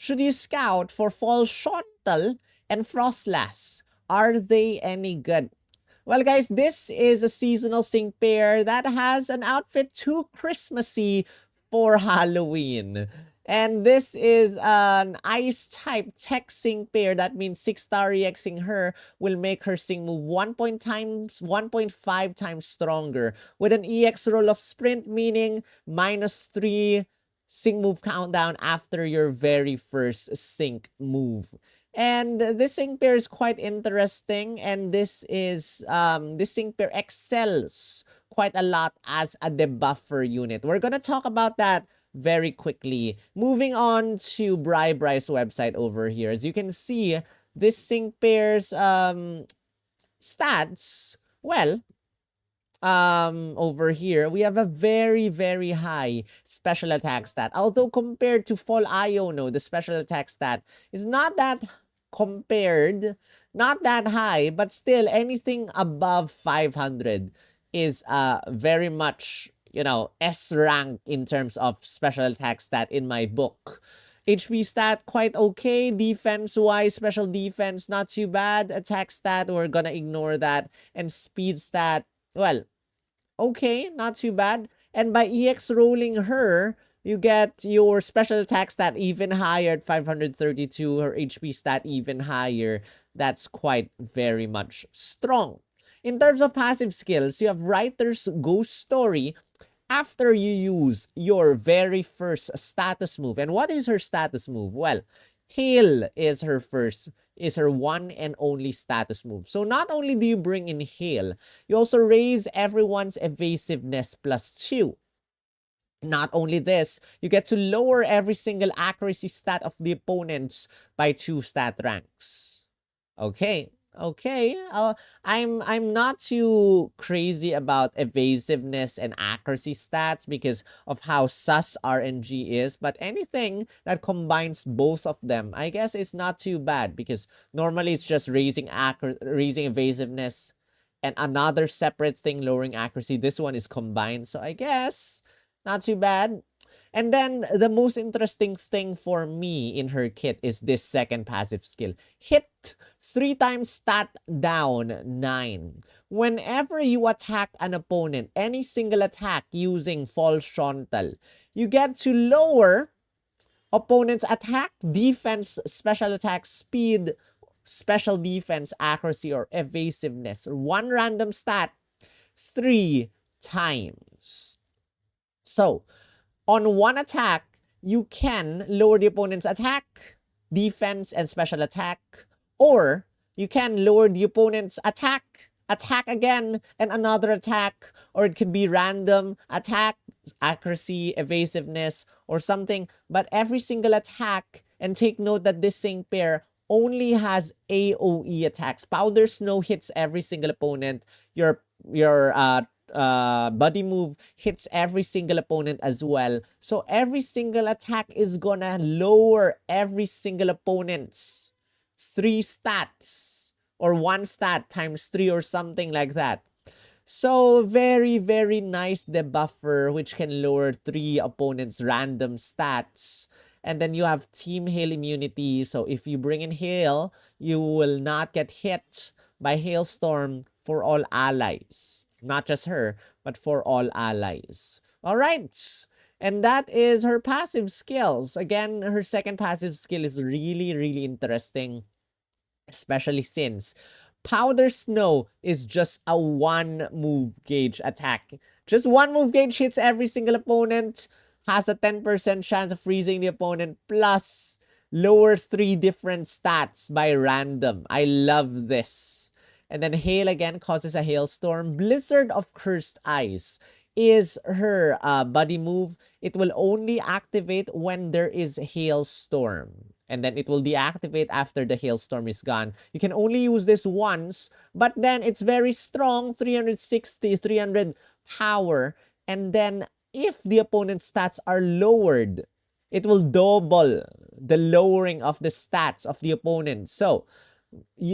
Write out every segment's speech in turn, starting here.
Should you scout for fall Shauntal and Froslass? Are they any good? Well, guys, this is a seasonal sync pair that has an outfit too Christmassy for Halloween. And this is an ice type tech sync pair. That means 6-star EXing her will make her sync move 1.5 times stronger with an EX roll of sprint, meaning -3 sync move countdown after your very first sync move. And this sync pair is quite interesting, and this sync pair excels quite a lot as a debuffer unit. We're gonna talk about that very quickly. Moving on to Brybry's website over here. As you can see, this sync pair's stats, well, over here, we have a very, very high special attack stat. Although compared to Fall Iono, the special attack stat is not that high, but still anything above 500 is very much, you know, S rank in terms of special attack stat in my book. HP stat, quite okay. Defense-wise, special defense, not too bad. Attack stat, we're gonna ignore that. And speed stat, well, okay, not too bad. And by EX rolling her, you get your special attack stat even higher at 532, her HP stat even higher. That's quite very much strong. In terms of passive skills, you have Writer's Ghost Story after you use your very first status move. And what is her status move? Well, Hail is her one and only status move. So not only do you bring in Hail, you also raise everyone's evasiveness +2. Not only this, you get to lower every single accuracy stat of the opponents by 2 stat ranks. Okay. I'm not too crazy about evasiveness and accuracy stats because of how sus RNG is, but anything that combines both of them, I guess is not too bad because normally it's just raising evasiveness and another separate thing lowering accuracy. This one is combined, so I guess not too bad. And then the most interesting thing for me in her kit is this second passive skill. Hit 3 times stat down 9. Whenever you attack an opponent, any single attack using Fall Shauntal, you get to lower opponent's attack, defense, special attack, speed, special defense, accuracy, or evasiveness. One random stat 3 times. So, on one attack, you can lower the opponent's attack, defense, and special attack. Or you can lower the opponent's attack again, and another attack. Or it could be random attack, accuracy, evasiveness, or something. But every single attack, and take note that this sync pair only has AoE attacks. Powder Snow hits every single opponent. Your buddy move hits every single opponent as well. So every single attack is gonna lower every single opponent's 3 stats or 1 stat times 3 or something like that. So very, very nice debuffer which can lower 3 opponents' random stats. And then you have Team Hail immunity. So if you bring in Hail, you will not get hit by Hailstorm for all allies. Not just her, but for all allies. All right. And that is her passive skills. Again, her second passive skill is really, really interesting. Especially since Powder Snow is just a 1 move gauge attack. Just 1 move gauge hits every single opponent. Has a 10% chance of freezing the opponent. Plus, lower 3 different stats by random. I love this. And then Hail again causes a hailstorm. Blizzard of Cursed Ice is her buddy move. It will only activate when there is hailstorm. And then it will deactivate after the hailstorm is gone. You can only use this once, but then it's very strong, 360, 300 power. And then if the opponent's stats are lowered, it will double the lowering of the stats of the opponent. So,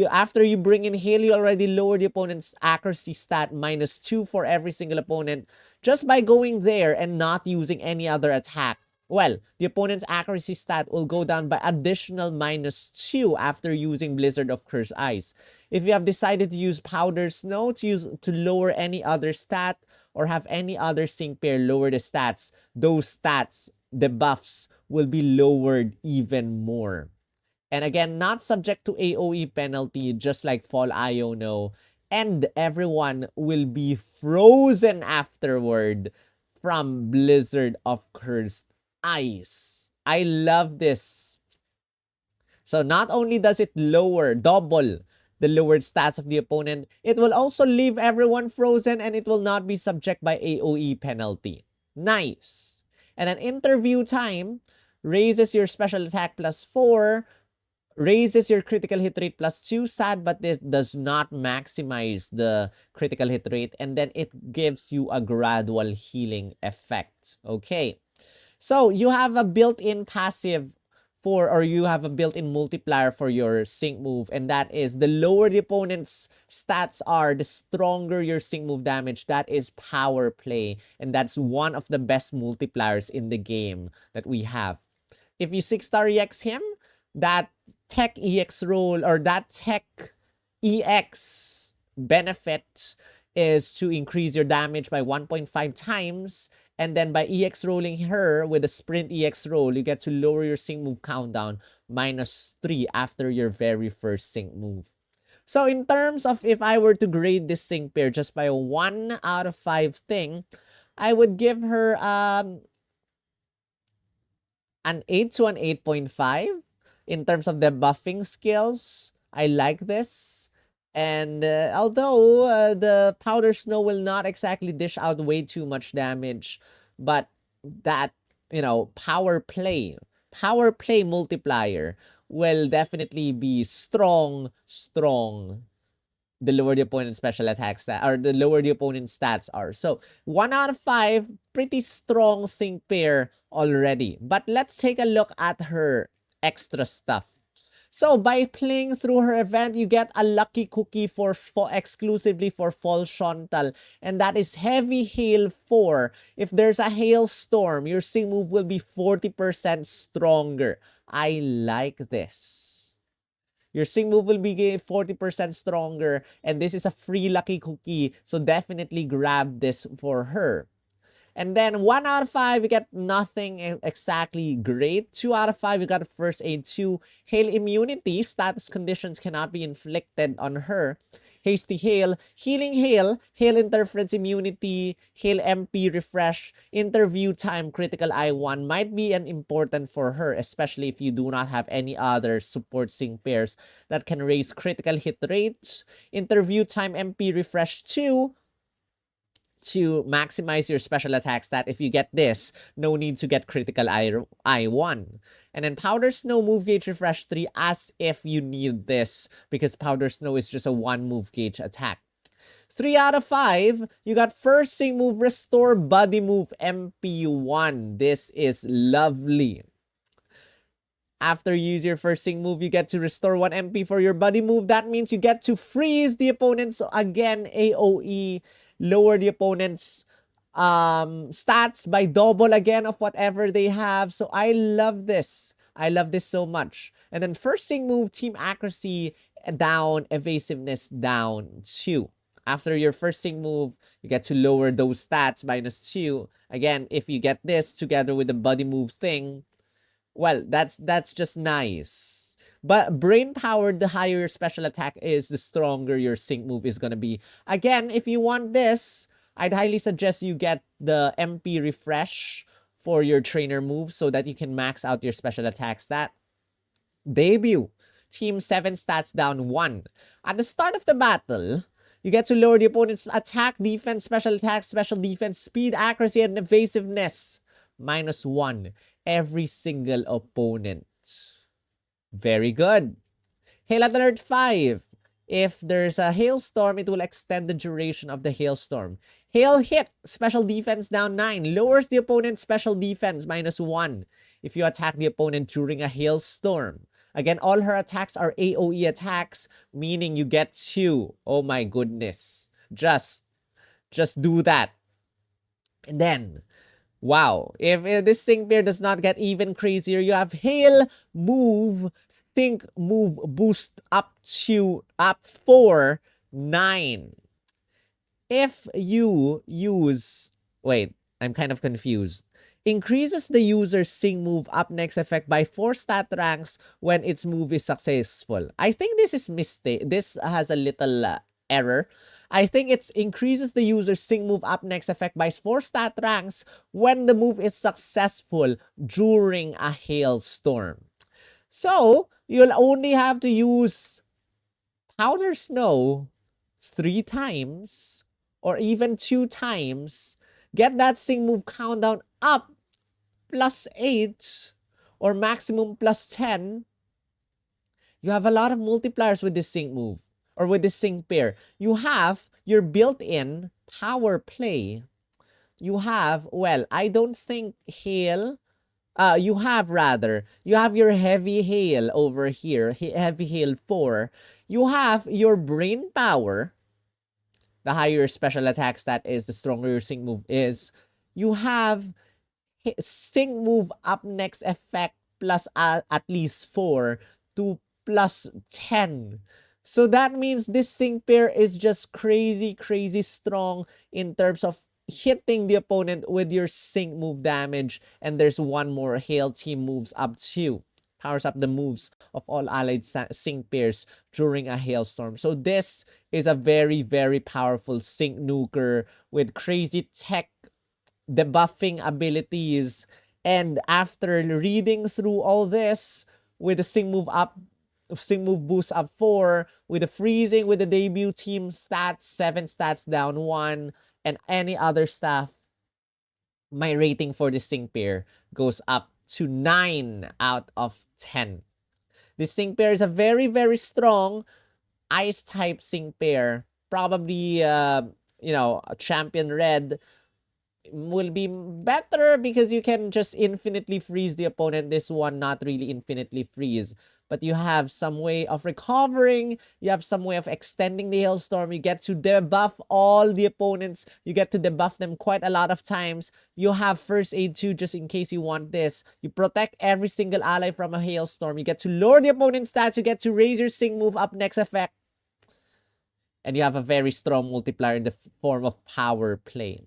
after you bring in Hail, you already lower the opponent's accuracy stat -2 for every single opponent just by going there and not using any other attack. well, the opponent's accuracy stat will go down by additional -2 after using Blizzard of Cursed Ice. If you have decided to use Powder Snow to lower any other stat or have any other sync pair lower the stats, those stats, the buffs, will be lowered even more. And again, not subject to AoE penalty, just like Fall Iono. And everyone will be frozen afterward from Blizzard of Cursed Ice. I love this. So not only does it double the lowered stats of the opponent, it will also leave everyone frozen and it will not be subject by AoE penalty. Nice. And an interview time raises your special attack +4, raises your critical hit rate +2. Sad, but it does not maximize the critical hit rate. And then it gives you a gradual healing effect. Okay. So you have a built-in passive or you have a built-in multiplier for your sync move, and that is the lower the opponent's stats are, the stronger your sync move damage. That is power play, and that's one of the best multipliers in the game that we have. If you 6-star EX him, that tech EX roll or that tech EX benefit is to increase your damage by 1.5 times. And then by EX rolling her with a sprint EX roll, you get to lower your sync move countdown -3 after your very first sync move. So in terms of if I were to grade this sync pair just by a 1 out of 5 thing, I would give her an 8 to an 8.5. In terms of the buffing skills, I like this. And although the Powder Snow will not exactly dish out way too much damage, but that, power play multiplier will definitely be strong. The lower the opponent's special attack stat, or the lower the opponent's stats are. So 1 out of 5, pretty strong sync pair already. But let's take a look at her extra stuff. So by playing through her event, you get a lucky cookie for exclusively for Fall Shauntal, and that is Heavy Hail 4. If there's a hailstorm, your sync move will be 40% stronger. I like this. Your sync move will be 40% stronger, and this is a free lucky cookie, so definitely grab this for her. And then 1 out of 5, you get nothing exactly great. 2 out of 5, you got First Aid 2. Hail Immunity, status conditions cannot be inflicted on her. Hasty Hail, Healing Hail, Hail Interference Immunity, Hail MP Refresh, Interview Time Critical I1 might be an important for her, especially if you do not have any other support sync pairs that can raise critical hit rates. Interview Time MP Refresh 2, to maximize your special attack stat. If you get this, no need to get critical I1. And then Powder Snow move gauge refresh 3, as if you need this, because Powder Snow is just a 1 move gauge attack. 3 out of 5, you got first sync move restore body move MP1. This is lovely. After you use your first sync move, you get to restore 1 MP for your body move. That means you get to freeze the opponent. So again, AoE, lower the opponent's stats by double again of whatever they have. So I love this. I love this so much. And then first sync move, team accuracy down, evasiveness down 2. After your first sync move, you get to lower those stats -2. Again, if you get this together with the body move thing, well, that's just nice. But brain powered, the higher your special attack is, the stronger your sync move is gonna be. Again, if you want this, I'd highly suggest you get the MP refresh for your trainer move so that you can max out your special attack stat. Debut, team 7 stats down 1. At the start of the battle, you get to lower the opponent's attack, defense, special attack, special defense, speed, accuracy, and evasiveness -1. Every single opponent. Very good. Hail Alert 5. If there's a hailstorm, it will extend the duration of the hailstorm. Hail Hit, special defense down 9. Lowers the opponent's special defense -1 if you attack the opponent during a hailstorm. Again, all her attacks are AoE attacks, meaning you get 2. Oh my goodness. Just do that. And then Wow, if this sync pair does not get even crazier, you have Hail, Move, Think, Move, Boost up 4, 9. If you use... Wait, I'm kind of confused. Increases the user's sync move up next effect by 4 stat ranks when its move is successful. I think this is mistake. This has a little error. I think it increases the user's sync move up next effect by 4 stat ranks when the move is successful during a hailstorm. So, you'll only have to use Powder Snow 3 times or even 2 times. Get that sync move countdown up +8 or maximum +10. You have a lot of multipliers with this sync move or with this sync pair. You have your built-in power play. You have, well, I don't think hail. You have your heavy hail over here, heavy hail 4. You have your brain power. The higher your special attack stat is, the stronger your sync move is. You have sync move up next effect plus at least 4 to +10. So that means this sync pair is just crazy strong in terms of hitting the opponent with your sync move damage. And there's one more, Hail Team moves up 2. Powers up the moves of all allied sync pairs during a hailstorm. So this is a very powerful sync nuker with crazy tech debuffing abilities. And after reading through all this, with the sync move boost up 4, with the freezing, with the debut team stats, 7 stats down 1, and any other stuff, my rating for the sync pair goes up to 9 out of 10. This sync pair is a very strong ice type sync pair. Probably, a champion red will be better because you can just infinitely freeze the opponent. This one, not really infinitely freeze, but you have some way of recovering. You have some way of extending the hailstorm. You get to debuff all the opponents. You get to debuff them quite a lot of times. You have first aid too, just in case you want this. You protect every single ally from a hailstorm. You get to lower the opponent's stats. You get to raise your sync move up next effect. And you have a very strong multiplier in the form of power play.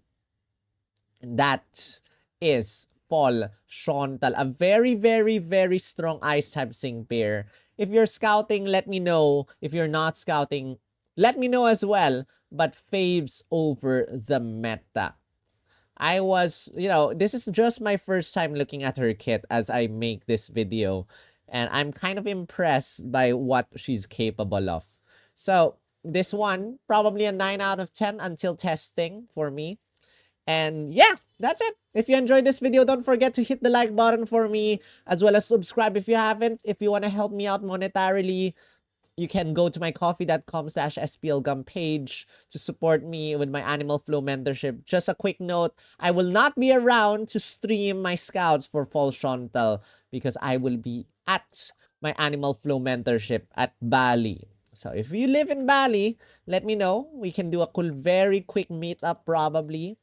And that is Fall Shauntal, a very strong ice type sync pair. If you're scouting, let me know. If you're not scouting, let me know as well. But faves over the meta. I was, this is just my first time looking at her kit as I make this video. And I'm kind of impressed by what she's capable of. So, this one, probably a 9 out of 10 until testing for me. And yeah, that's it. If you enjoyed this video, don't forget to hit the like button for me, as well as subscribe if you haven't. If you want to help me out monetarily, you can go to my coffee.com/SPLGum page to support me with my Animal Flow mentorship. Just a quick note, I will not be around to stream my scouts for Fall Shauntal because I will be at my Animal Flow mentorship at Bali. So if you live in Bali, let me know. We can do a very quick meetup probably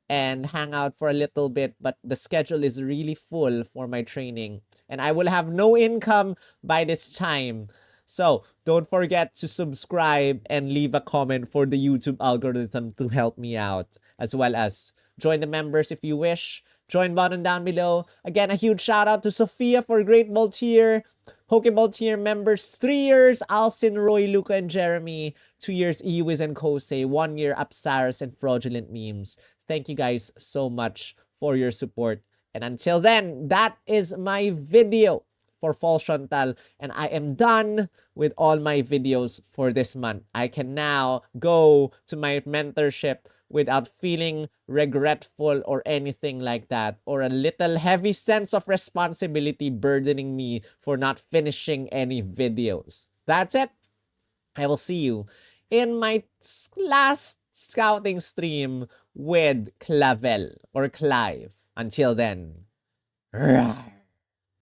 and hang out for a little bit, but the schedule is really full for my training and I will have no income by this time. So don't forget to subscribe and leave a comment for the YouTube algorithm to help me out, as well as join the members if you wish. Join button down below. Again, a huge shout out to Sophia for Great Ball tier. Pokeball tier members, 3 years, Alcin, Roy, Luca, and Jeremy. 2 years, Ewiz and Kosei. 1 year, Apsaris and Fraudulent Memes. Thank you guys so much for your support. And until then, that is my video for Fall Shauntal. And I am done with all my videos for this month. I can now go to my mentorship without feeling regretful or anything like that, or a little heavy sense of responsibility burdening me for not finishing any videos. That's it. I will see you in my last scouting stream with Clavel or Clive. Until then, rawr.